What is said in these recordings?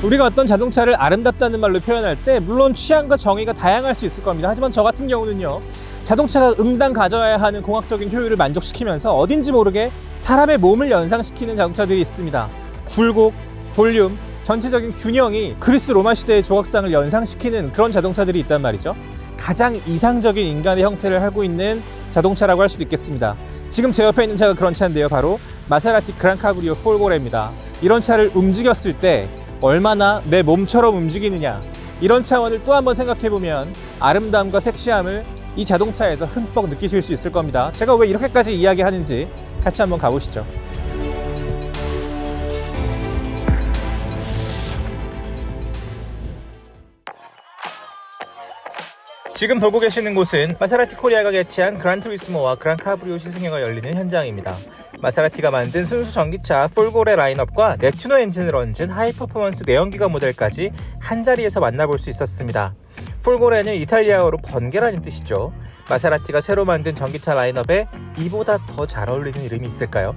우리가 어떤 자동차를 아름답다는 말로 표현할 때 물론 취향과 정의가 다양할 수 있을 겁니다. 하지만 저 같은 경우는요, 자동차가 응당 가져야 하는 공학적인 효율을 만족시키면서 어딘지 모르게 사람의 몸을 연상시키는 자동차들이 있습니다. 굴곡, 볼륨, 전체적인 균형이 그리스 로마 시대의 조각상을 연상시키는 그런 자동차들이 있단 말이죠. 가장 이상적인 인간의 형태를 하고 있는 자동차라고 할 수도 있겠습니다. 지금 제 옆에 있는 차가 그런 차인데요. 바로 마세라티 그랑카브리오 폴고레입니다. 이런 차를 움직였을 때 얼마나 내 몸처럼 움직이느냐, 이런 차원을 또 한번 생각해보면 아름다움과 섹시함을 이 자동차에서 흠뻑 느끼실 수 있을 겁니다. 제가 왜 이렇게까지 이야기하는지 같이 한번 가보시죠. 지금 보고 계시는 곳은 마세라티 코리아가 개최한 그란투리스모와 그랑카브리오 시승회가 열리는 현장입니다. 마세라티가 만든 순수 전기차 폴고레 라인업과 넵튜너 엔진을 얹은 하이퍼포먼스 내연기관 모델까지 한자리에서 만나볼 수 있었습니다. 폴고레는 이탈리아어로 번개라는 뜻이죠. 마세라티가 새로 만든 전기차 라인업에 이보다 더 잘 어울리는 이름이 있을까요?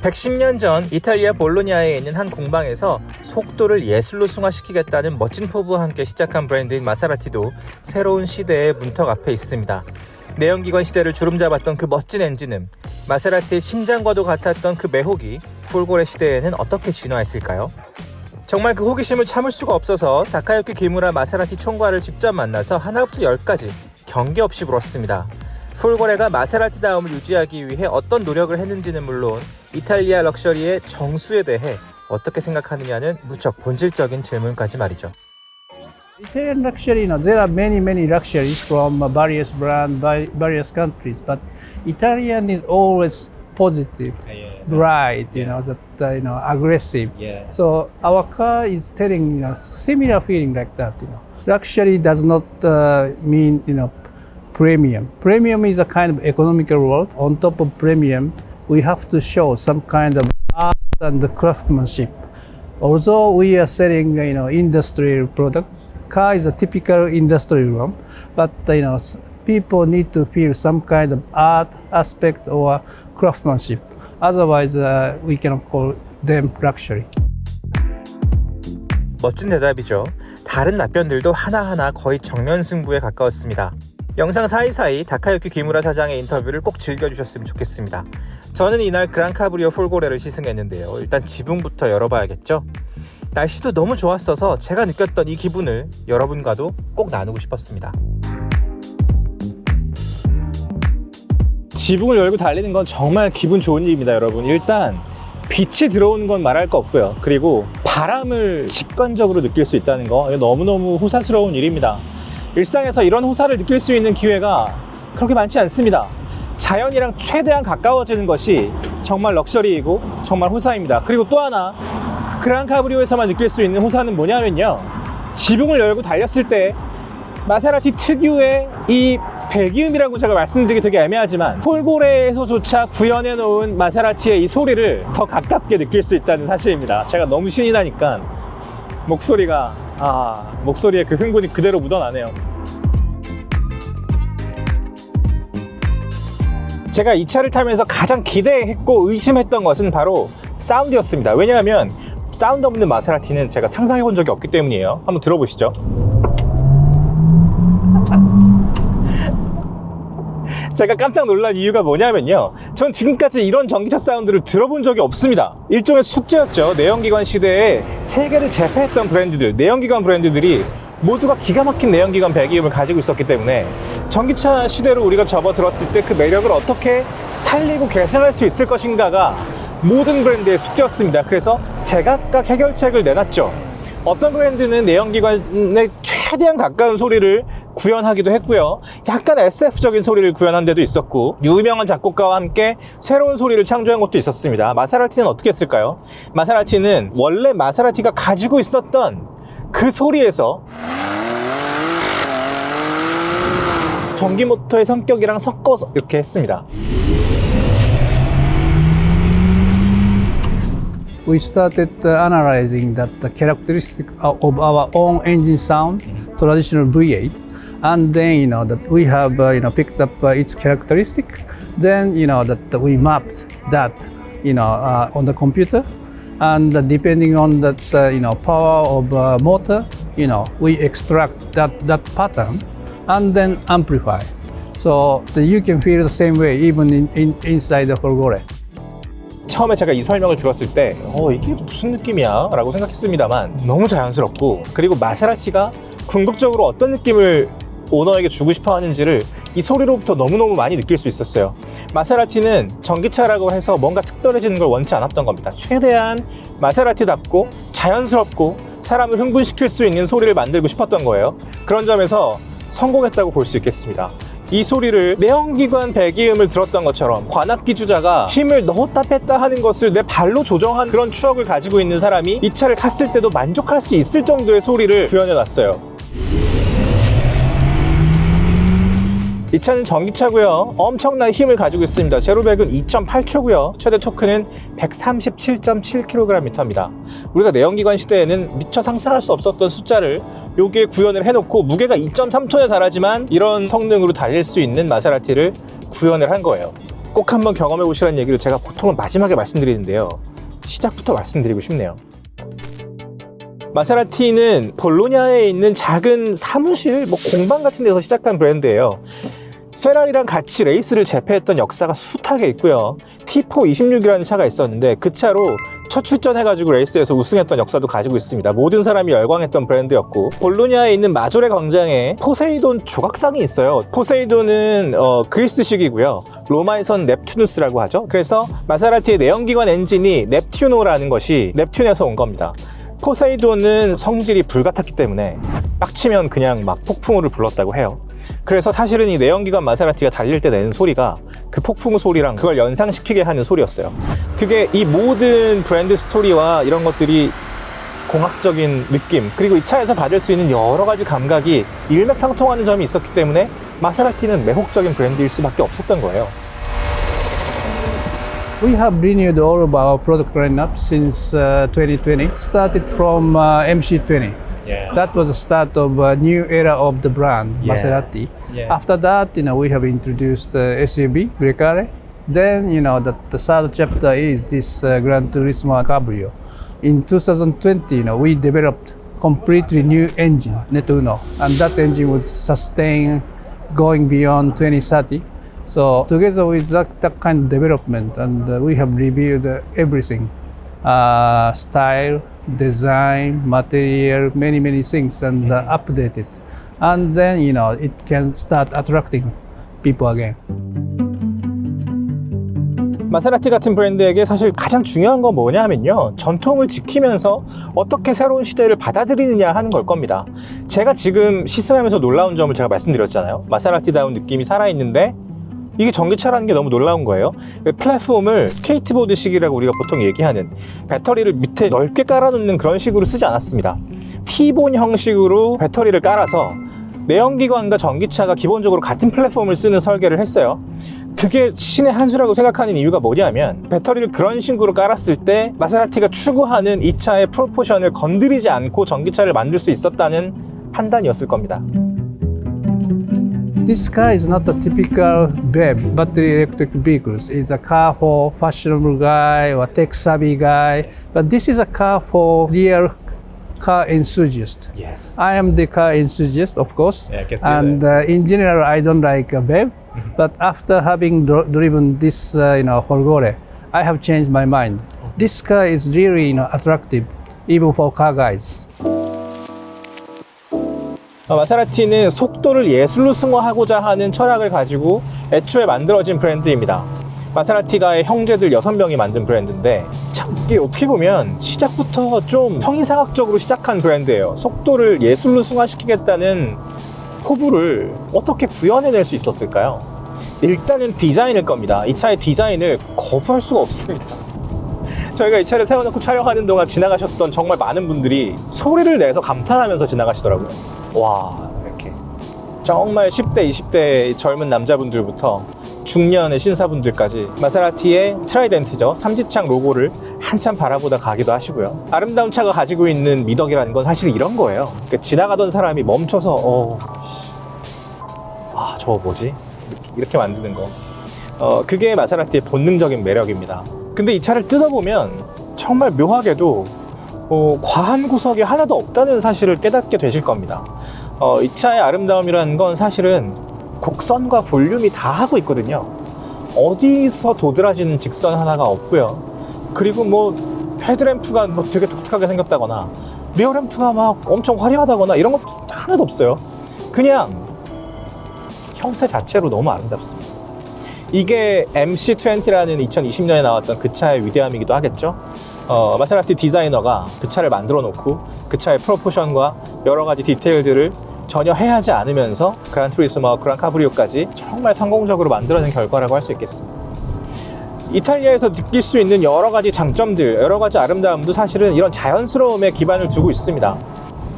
110년 전 이탈리아 볼로냐에 있는 한 공방에서 속도를 예술로 승화시키겠다는 멋진 포부와 함께 시작한 브랜드인 마세라티도 새로운 시대의 문턱 앞에 있습니다. 내연기관 시대를 주름잡았던 그 멋진 엔진음, 마세라티의 심장과도 같았던 그 매혹이 폴고레 시대에는 어떻게 진화했을까요? 정말 그 호기심을 참을 수가 없어서 다카유키 기무라 마세라티 총괄을 직접 만나서 하나부터 열까지 경계 없이 물었습니다. 폴고레가 마세라티다움을 유지하기 위해 어떤 노력을 했는지는 물론 이탈리아 럭셔리의 정수에 대해 어떻게 생각하느냐는 무척 본질적인 질문까지 말이죠. Italian luxury, there are many luxuries from various brands, by various countries, but Italian is always positive, bright, aggressive. Yeah. So our car is telling, similar feeling like that. Luxury does not mean, premium. Premium is a kind of economical world. On top of premium, we have to show some kind of art and craftsmanship. Although we are selling, industrial product, car is a typical industrial one, but people need to feel some kind of art aspect or craftsmanship. Otherwise, we cannot call them luxury. 멋진 대답이죠. 다른 답변들도 하나하나 거의 정면승부에 가까웠습니다. 영상 사이사이 다카유키 기무라 사장의 인터뷰를 꼭 즐겨주셨으면 좋겠습니다. 저는 이날 그랑카브리오 폴고레를 시승했는데요. 일단 지붕부터 열어봐야겠죠? 날씨도 너무 좋았어서 제가 느꼈던 이 기분을 여러분과도 꼭 나누고 싶었습니다. 지붕을 열고 달리는 건 정말 기분 좋은 일입니다, 여러분. 일단 빛이 들어오는 건 말할 거 없고요. 그리고 바람을 직관적으로 느낄 수 있다는 거, 너무너무 호사스러운 일입니다. 일상에서 이런 호사를 느낄 수 있는 기회가 그렇게 많지 않습니다. 자연이랑 최대한 가까워지는 것이 정말 럭셔리이고 정말 호사입니다. 그리고 또 하나, 그랑카브리오에서만 느낄 수 있는 호사는 뭐냐면요, 지붕을 열고 달렸을 때 마세라티 특유의 이 배기음이라고 제가 말씀드리기 되게 애매하지만 폴고레에서조차 구현해 놓은 마세라티의 이 소리를 더 가깝게 느낄 수 있다는 사실입니다. 제가 너무 신이 나니까 목소리에 그 흥분이 그대로 묻어나네요. 제가 이 차를 타면서 가장 기대했고 의심했던 것은 바로 사운드였습니다. 왜냐하면 사운드 없는 마세라티는 제가 상상해 본 적이 없기 때문이에요. 한번 들어보시죠. 제가 깜짝 놀란 이유가 뭐냐면요, 전 지금까지 이런 전기차 사운드를 들어본 적이 없습니다. 일종의 숙제였죠. 내연기관 시대에 세계를 제패했던 브랜드들, 내연기관 브랜드들이 모두가 기가 막힌 내연기관 배기음을 가지고 있었기 때문에 전기차 시대로 우리가 접어들었을 때 그 매력을 어떻게 살리고 개선할 수 있을 것인가가 모든 브랜드의 숙제였습니다. 그래서 제각각 해결책을 내놨죠. 어떤 브랜드는 내연기관에 최대한 가까운 소리를 구현하기도 했고요. 약간 SF적인 소리를 구현한 데도 있었고, 유명한 작곡가와 함께 새로운 소리를 창조한 것도 있었습니다. 마세라티는 어떻게 했을까요? 마세라티는 원래 마세라티가 가지고 있었던 그 소리에서 전기 모터의 성격이랑 섞어서 이렇게 했습니다. We started analyzing the characteristic of our own engine sound, traditional V8, and then that we have picked up its characteristic. Then that we mapped that on the computer, and depending on that power of motor, we extract that pattern and then amplify. So you can feel the same way even inside the folgore. 처음에 제가 이 설명을 들었을 때 이게 무슨 느낌이야? 라고 생각했습니다만 너무 자연스럽고, 그리고 마세라티가 궁극적으로 어떤 느낌을 오너에게 주고 싶어 하는지를 이 소리로부터 너무너무 많이 느낄 수 있었어요. 마세라티는 전기차라고 해서 뭔가 특별해지는 걸 원치 않았던 겁니다. 최대한 마세라티답고 자연스럽고 사람을 흥분시킬 수 있는 소리를 만들고 싶었던 거예요. 그런 점에서 성공했다고 볼 수 있겠습니다. 이 소리를 내연기관 배기음을 들었던 것처럼 관악기 주자가 힘을 넣었다 뺐다 하는 것을 내 발로 조정한 그런 추억을 가지고 있는 사람이 이 차를 탔을 때도 만족할 수 있을 정도의 소리를 구현해 놨어요. 이 차는 전기차고요. 엄청난 힘을 가지고 있습니다. 제로백은 2.8초고요. 최대 토크는 137.7kgm입니다. 우리가 내연기관 시대에는 미처 상상할 수 없었던 숫자를 여기에 구현을 해놓고 무게가 2.3톤에 달하지만 이런 성능으로 달릴 수 있는 마세라티를 구현을 한 거예요. 꼭 한번 경험해 보시라는 얘기를 제가 보통은 마지막에 말씀드리는데요. 시작부터 말씀드리고 싶네요. 마세라티는 볼로냐에 있는 작은 사무실, 공방 같은 데서 시작한 브랜드예요. 페라리랑 같이 레이스를 제패했던 역사가 숱하게 있고요. T426이라는 차가 있었는데 그 차로 첫 출전해가지고 레이스에서 우승했던 역사도 가지고 있습니다. 모든 사람이 열광했던 브랜드였고, 볼로냐에 있는 마조레 광장에 포세이돈 조각상이 있어요. 포세이돈은 그리스식이고요. 로마에선 넵투누스라고 하죠. 그래서 마세라티의 내연기관 엔진이 넵튜노라는 것이 넵튠에서 온 겁니다. 포세이돈은 성질이 불같았기 때문에 빡치면 그냥 막 폭풍우를 불렀다고 해요. 그래서 사실은 이 내연기관 마세라티가 달릴 때 내는 소리가 그 폭풍우 소리랑 그걸 연상시키게 하는 소리였어요. 그게 이 모든 브랜드 스토리와 이런 것들이 공학적인 느낌, 그리고 이 차에서 받을 수 있는 여러 가지 감각이 일맥상통하는 점이 있었기 때문에 마세라티는 매혹적인 브랜드일 수밖에 없었던 거예요. We have renewed all of our product lineup since 2020. Started from MC20. Yeah. That was the start of a new era of the brand, Yeah. Maserati. Yeah. After that, we have introduced SUV, Grecare. Then, the third chapter is this Gran Turismo Cabrio. In 2020, we developed completely new engine, Net-Uno, and that engine would sustain going beyond 2030. So together with that kind of development, and we have reviewed everything, style, design, material, many things, and updated. And then, it can start attracting people again. 마세라티 같은 브랜드에게 사실 가장 중요한 건 뭐냐 하면요, 전통을 지키면서 어떻게 새로운 시대를 받아들이느냐 하는 걸 겁니다. 제가 지금 시승하면서 놀라운 점을 제가 말씀드렸잖아요. 마세라티다운 느낌이 살아있는데 이게 전기차라는 게 너무 놀라운 거예요. 플랫폼을 스케이트보드식이라고 우리가 보통 얘기하는, 배터리를 밑에 넓게 깔아놓는 그런 식으로 쓰지 않았습니다. T본 형식으로 배터리를 깔아서 내연기관과 전기차가 기본적으로 같은 플랫폼을 쓰는 설계를 했어요. 그게 신의 한 수라고 생각하는 이유가 뭐냐면, 배터리를 그런 식으로 깔았을 때 마세라티가 추구하는 이 차의 프로포션을 건드리지 않고 전기차를 만들 수 있었다는 판단이었을 겁니다. This car is not a typical BEV, battery electric vehicles. It's a car for fashionable guy or tech-savvy guy. But this is a car for real car enthusiast. Yes. I am the car enthusiast, of course. Yeah, I can see and in general, I don't like a BEV. But after having driven this, Folgore, I have changed my mind. This car is really, attractive, even for car guys. 마세라티는 속도를 예술로 승화하고자 하는 철학을 가지고 애초에 만들어진 브랜드입니다. 마세라티가의 형제들 6명이 만든 브랜드인데, 참 이게 어떻게 보면 시작부터 좀 형이상학적으로 시작한 브랜드예요. 속도를 예술로 승화시키겠다는 포부를 어떻게 구현해낼 수 있었을까요? 일단은 디자인일 겁니다. 이 차의 디자인을 거부할 수가 없습니다. 저희가 이 차를 세워놓고 촬영하는 동안 지나가셨던 정말 많은 분들이 소리를 내서 감탄하면서 지나가시더라고요. 와, 이렇게 정말 10대, 20대 젊은 남자분들부터 중년의 신사분들까지 마세라티의 트라이덴트죠, 삼지창 로고를 한참 바라보다 가기도 하시고요. 아름다운 차가 가지고 있는 미덕이라는 건 사실 이런 거예요. 그러니까 지나가던 사람이 멈춰서 저거 뭐지? 이렇게 만드는 거. 그게 마세라티의 본능적인 매력입니다. 근데 이 차를 뜯어보면 정말 묘하게도 과한 구석이 하나도 없다는 사실을 깨닫게 되실 겁니다. 이 차의 아름다움이라는 건 사실은 곡선과 볼륨이 다 하고 있거든요. 어디서 도드라지는 직선 하나가 없고요. 그리고 뭐 헤드램프가 뭐 되게 독특하게 생겼다거나 리어램프가 막 엄청 화려하다거나 이런 것도 하나도 없어요. 그냥 형태 자체로 너무 아름답습니다. 이게 MC20라는 2020년에 나왔던 그 차의 위대함이기도 하겠죠. 마세라티 디자이너가 그 차를 만들어 놓고 그 차의 프로포션과 여러 가지 디테일들을 전혀 해하지 않으면서 그란투리스모와 그란카브리오까지 정말 성공적으로 만들어낸 결과라고 할 수 있겠습니다. 이탈리아에서 느낄 수 있는 여러 가지 장점들, 여러 가지 아름다움도 사실은 이런 자연스러움에 기반을 두고 있습니다.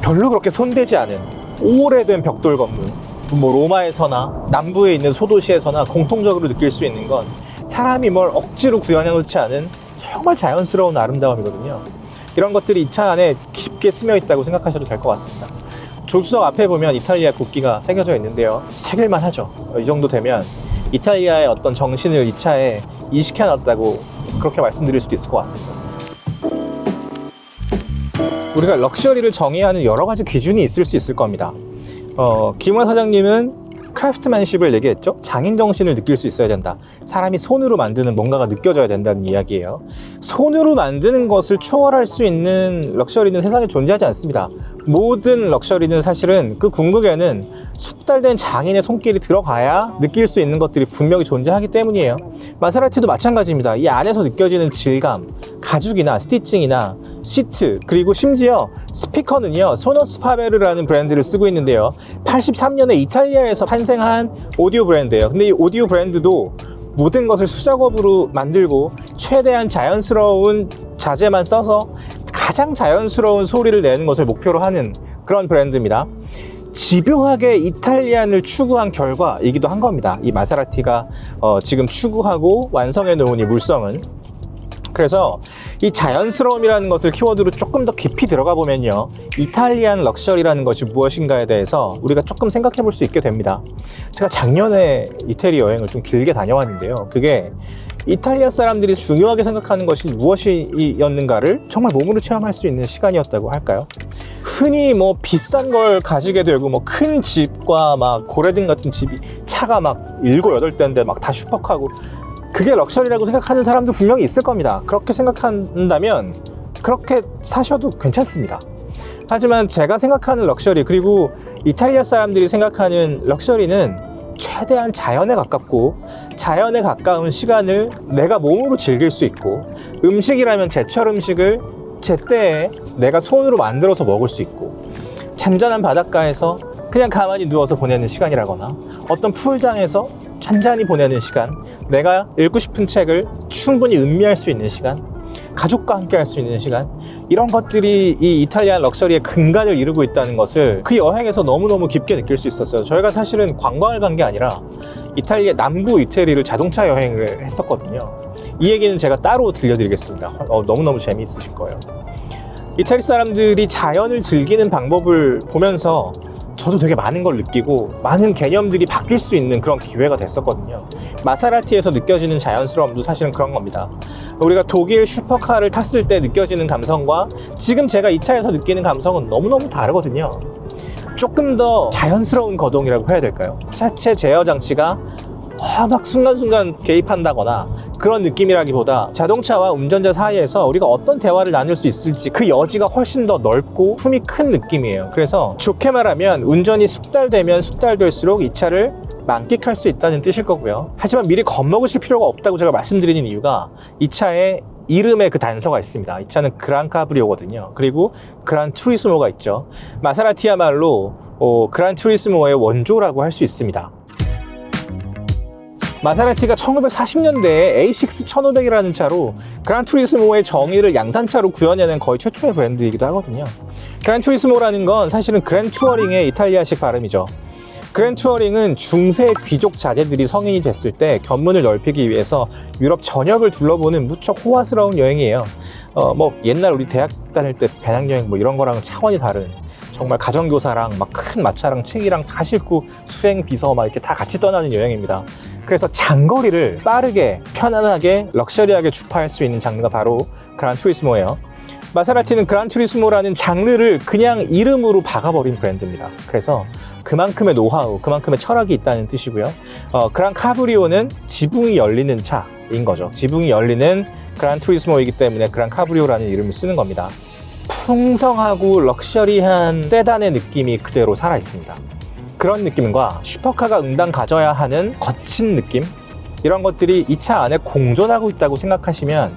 별로 그렇게 손대지 않은 오래된 벽돌 건물, 뭐 로마에서나 남부에 있는 소도시에서나 공통적으로 느낄 수 있는 건 사람이 뭘 억지로 구현해 놓지 않은 정말 자연스러운 아름다움이거든요. 이런 것들이 이 차 안에 깊게 스며 있다고 생각하셔도 될 것 같습니다. 조수석 앞에 보면 이탈리아 국기가 새겨져 있는데요. 새길만 하죠. 이 정도 되면 이탈리아의 어떤 정신을 이 차에 이식해 놨다고 그렇게 말씀드릴 수도 있을 것 같습니다. 우리가 럭셔리를 정의하는 여러 가지 기준이 있을 수 있을 겁니다. 김화 사장님은 크래프트맨십을 얘기했죠. 장인 정신을 느낄 수 있어야 된다. 사람이 손으로 만드는 뭔가가 느껴져야 된다는 이야기예요. 손으로 만드는 것을 초월할 수 있는 럭셔리는 세상에 존재하지 않습니다. 모든 럭셔리는 사실은 그 궁극에는 숙달된 장인의 손길이 들어가야 느낄 수 있는 것들이 분명히 존재하기 때문이에요. 마세라티도 마찬가지입니다. 이 안에서 느껴지는 질감, 가죽이나 스티칭이나 시트, 그리고 심지어 스피커는요, 소노스 파베르라는 브랜드를 쓰고 있는데요, 83년에 이탈리아에서 탄생한 오디오 브랜드예요. 근데 이 오디오 브랜드도 모든 것을 수작업으로 만들고 최대한 자연스러운 자재만 써서 가장 자연스러운 소리를 내는 것을 목표로 하는 그런 브랜드입니다. 집요하게 이탈리안을 추구한 결과이기도 한 겁니다. 이 마세라티가 지금 추구하고 완성해 놓은 이 물성은. 그래서 이 자연스러움이라는 것을 키워드로 조금 더 깊이 들어가 보면요, 이탈리안 럭셔리라는 것이 무엇인가에 대해서 우리가 조금 생각해 볼 수 있게 됩니다. 제가 작년에 이태리 여행을 좀 길게 다녀왔는데요, 그게 이탈리아 사람들이 중요하게 생각하는 것이 무엇이었는가를 정말 몸으로 체험할 수 있는 시간이었다고 할까요? 흔히 뭐 비싼 걸 가지게 되고 뭐 큰 집과 막 고레등 같은 집이 차가 막 7, 8대인데 막 다 슈퍼카고, 그게 럭셔리라고 생각하는 사람도 분명히 있을 겁니다. 그렇게 생각한다면 그렇게 사셔도 괜찮습니다. 하지만 제가 생각하는 럭셔리, 그리고 이탈리아 사람들이 생각하는 럭셔리는 최대한 자연에 가깝고, 자연에 가까운 시간을 내가 몸으로 즐길 수 있고, 음식이라면 제철 음식을 제때에 내가 손으로 만들어서 먹을 수 있고, 잔잔한 바닷가에서 그냥 가만히 누워서 보내는 시간이라거나, 어떤 풀장에서 잔잔히 보내는 시간, 내가 읽고 싶은 책을 충분히 음미할 수 있는 시간, 가족과 함께 할 수 있는 시간, 이런 것들이 이 이탈리안 럭셔리의 근간을 이루고 있다는 것을 그 여행에서 너무너무 깊게 느낄 수 있었어요. 저희가 사실은 관광을 간 게 아니라 이탈리아 남부 이태리를 자동차 여행을 했었거든요. 이 얘기는 제가 따로 들려드리겠습니다. 너무너무 재미있으실 거예요. 이태리 사람들이 자연을 즐기는 방법을 보면서 저도 되게 많은 걸 느끼고 많은 개념들이 바뀔 수 있는 그런 기회가 됐었거든요. 마세라티에서 느껴지는 자연스러움도 사실은 그런 겁니다. 우리가 독일 슈퍼카를 탔을 때 느껴지는 감성과 지금 제가 이 차에서 느끼는 감성은 너무너무 다르거든요. 조금 더 자연스러운 거동이라고 해야 될까요? 차체 제어 장치가 막 순간순간 개입한다거나 그런 느낌이라기보다 자동차와 운전자 사이에서 우리가 어떤 대화를 나눌 수 있을지 그 여지가 훨씬 더 넓고 품이 큰 느낌이에요. 그래서 좋게 말하면 운전이 숙달되면 숙달될수록 이 차를 만끽할 수 있다는 뜻일 거고요. 하지만 미리 겁먹으실 필요가 없다고 제가 말씀드리는 이유가 이 차에 이름에 그 단서가 있습니다. 이 차는 그란카브리오거든요. 그리고 그란투리스모가 있죠. 마세라티야말로 그란투리스모의 원조라고 할 수 있습니다. 마세라티가 1940년대에 A6 1500이라는 차로 그란투리스모의 정의를 양산차로 구현해낸 거의 최초의 브랜드이기도 하거든요. 그란투리스모라는 건 사실은 그랜투어링의 이탈리아식 발음이죠. 그랜투어링은 중세 귀족 자제들이 성인이 됐을 때 견문을 넓히기 위해서 유럽 전역을 둘러보는 무척 호화스러운 여행이에요. 뭐 옛날 우리 대학 다닐 때 배낭여행 뭐 이런 거랑은 차원이 다른, 정말 가정교사랑 막 큰 마차랑 책이랑 다 싣고 수행 비서 막 이렇게 다 같이 떠나는 여행입니다. 그래서 장거리를 빠르게, 편안하게, 럭셔리하게 주파할 수 있는 장르가 바로 그란투리스모예요. 마세라티는 그란투리스모라는 장르를 그냥 이름으로 박아버린 브랜드입니다. 그래서 그만큼의 노하우, 그만큼의 철학이 있다는 뜻이고요. 그란카브리오는 지붕이 열리는 차인 거죠. 지붕이 열리는 그란투리스모이기 때문에 그란카브리오라는 이름을 쓰는 겁니다. 풍성하고 럭셔리한 세단의 느낌이 그대로 살아있습니다. 그런 느낌과 슈퍼카가 응당 가져야 하는 거친 느낌, 이런 것들이 이 차 안에 공존하고 있다고 생각하시면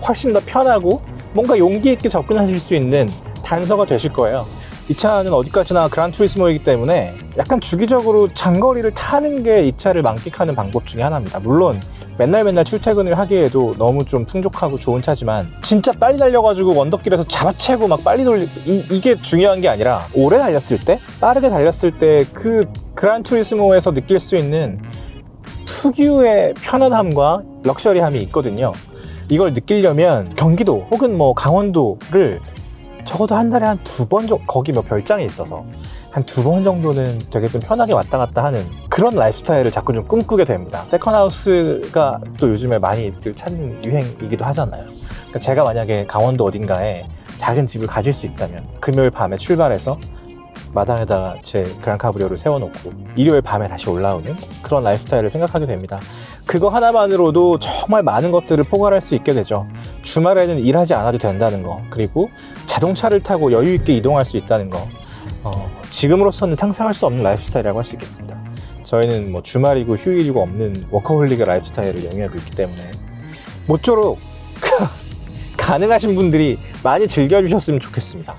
훨씬 더 편하고 뭔가 용기 있게 접근하실 수 있는 단서가 되실 거예요. 이 차는 어디까지나 그란투리스모이기 때문에 약간 주기적으로 장거리를 타는 게 이 차를 만끽하는 방법 중에 하나입니다. 물론 맨날 출퇴근을 하기에도 너무 좀 풍족하고 좋은 차지만 진짜 빨리 달려가지고 언덕길에서 잡아채고 막 빨리 이게 중요한 게 아니라 오래 달렸을 때, 빠르게 달렸을 때 그 그란투리스모에서 느낄 수 있는 특유의 편안함과 럭셔리함이 있거든요. 이걸 느끼려면 경기도 혹은 뭐 강원도를 적어도 한 달에 한 2번 정도, 거기 뭐 별장이 있어서 한 2번 정도는 되게 좀 편하게 왔다 갔다 하는 그런 라이프스타일을 자꾸 좀 꿈꾸게 됩니다. 세컨하우스가 또 요즘에 많이들 찾는 유행이기도 하잖아요. 그러니까 제가 만약에 강원도 어딘가에 작은 집을 가질 수 있다면 금요일 밤에 출발해서 마당에다가 제 그란카브리오를 세워놓고 일요일 밤에 다시 올라오는 그런 라이프스타일을 생각하게 됩니다. 그거 하나만으로도 정말 많은 것들을 포괄할 수 있게 되죠. 주말에는 일하지 않아도 된다는 거, 그리고 자동차를 타고 여유 있게 이동할 수 있다는 거, 지금으로서는 상상할 수 없는 라이프스타일이라고 할 수 있겠습니다. 저희는 뭐 주말이고 휴일이고 없는 워커홀릭의 라이프스타일을 영위하고 있기 때문에 모쪼록 가능하신 분들이 많이 즐겨주셨으면 좋겠습니다.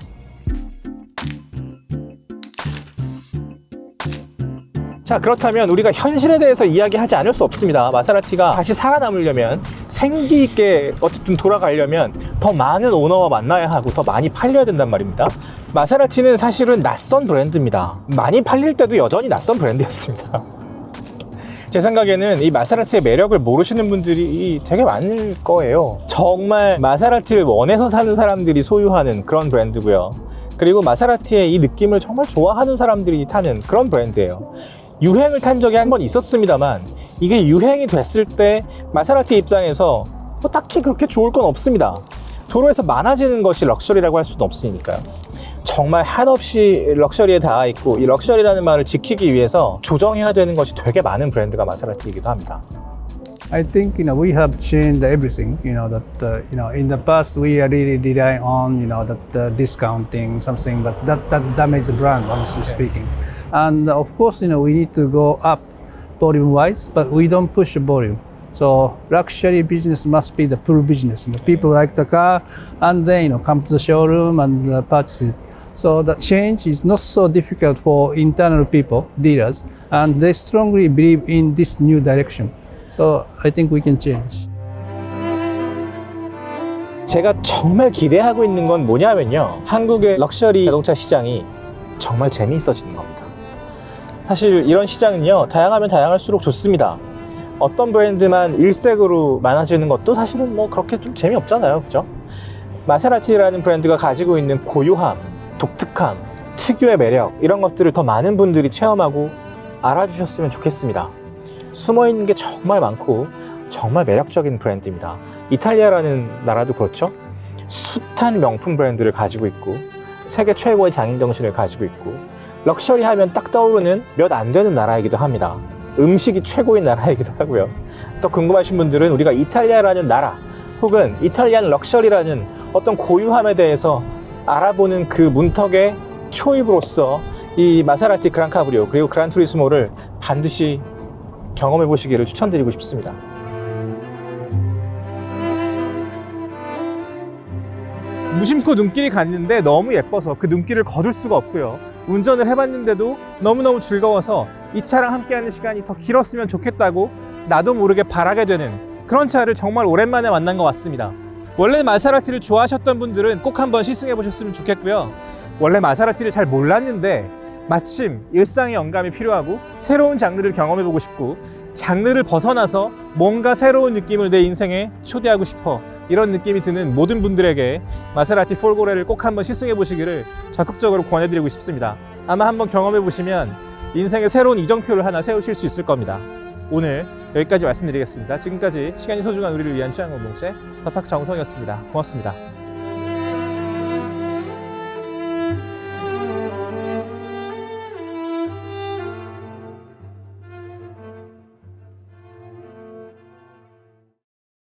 자, 그렇다면 우리가 현실에 대해서 이야기하지 않을 수 없습니다. 마세라티가 다시 살아남으려면, 생기 있게 어쨌든 돌아가려면 더 많은 오너와 만나야 하고 더 많이 팔려야 된단 말입니다. 마세라티는 사실은 낯선 브랜드입니다. 많이 팔릴 때도 여전히 낯선 브랜드였습니다. 제 생각에는 이 마세라티의 매력을 모르시는 분들이 되게 많을 거예요. 정말 마세라티를 원해서 사는 사람들이 소유하는 그런 브랜드고요. 그리고 마세라티의 이 느낌을 정말 좋아하는 사람들이 타는 그런 브랜드예요. 유행을 탄 적이 한 번 있었습니다만 이게 유행이 됐을 때 마세라티 입장에서 뭐 딱히 그렇게 좋을 건 없습니다. 도로에서 많아지는 것이 럭셔리라고 할 수는 없으니까요. 정말 한없이 럭셔리에 닿아 있고, 이 럭셔리라는 말을 지키기 위해서 조정해야 되는 것이 되게 많은 브랜드가 마세라티이기도 합니다. I think we have changed everything. That in the past we are really relying on that discounting something, but that damages the brand, honestly speaking. And of course we need to go up volume wise, but we don't push the volume. So luxury business must be the pull business. People like the car, and then come to the showroom and purchase it. So the change is not so difficult for internal people, dealers, and they strongly believe in this new direction. So I think we can change. 제가 정말 기대하고 있는 건 뭐냐면요, 한국의 럭셔리 자동차 시장이 정말 재미있어지는 겁니다. 사실 이런 시장은요, 다양하면 다양할수록 좋습니다. 어떤 브랜드만 일색으로 많아지는 것도 사실은 뭐 그렇게 좀 재미없잖아요, 그죠? 마세라티라는 브랜드가 가지고 있는 고유함, 독특함, 특유의 매력, 이런 것들을 더 많은 분들이 체험하고 알아주셨으면 좋겠습니다. 숨어있는 게 정말 많고 정말 매력적인 브랜드입니다. 이탈리아라는 나라도 그렇죠. 숱한 명품 브랜드를 가지고 있고 세계 최고의 장인 정신을 가지고 있고 럭셔리 하면 딱 떠오르는 몇 안 되는 나라이기도 합니다. 음식이 최고인 나라이기도 하고요. 더 궁금하신 분들은 우리가 이탈리아라는 나라 혹은 이탈리안 럭셔리라는 어떤 고유함에 대해서 알아보는 그 문턱의 초입으로서 이 마세라티 그란카브리오 그리고 그란투리스모를 반드시 경험해 보시기를 추천드리고 싶습니다. 무심코 눈길이 갔는데 너무 예뻐서 그 눈길을 거둘 수가 없고요. 운전을 해봤는데도 너무너무 즐거워서 이 차랑 함께하는 시간이 더 길었으면 좋겠다고 나도 모르게 바라게 되는 그런 차를 정말 오랜만에 만난 것 같습니다. 원래 마세라티를 좋아하셨던 분들은 꼭 한번 시승해 보셨으면 좋겠고요. 원래 마세라티를 잘 몰랐는데 마침 일상의 영감이 필요하고 새로운 장르를 경험해보고 싶고 장르를 벗어나서 뭔가 새로운 느낌을 내 인생에 초대하고 싶어, 이런 느낌이 드는 모든 분들에게 마세라티 폴고레를 꼭 한번 시승해보시기를 적극적으로 권해드리고 싶습니다. 아마 한번 경험해보시면 인생의 새로운 이정표를 하나 세우실 수 있을 겁니다. 오늘 여기까지 말씀드리겠습니다. 지금까지 시간이 소중한 우리를 위한 취향 공동체 더팍 정성이었습니다. 고맙습니다.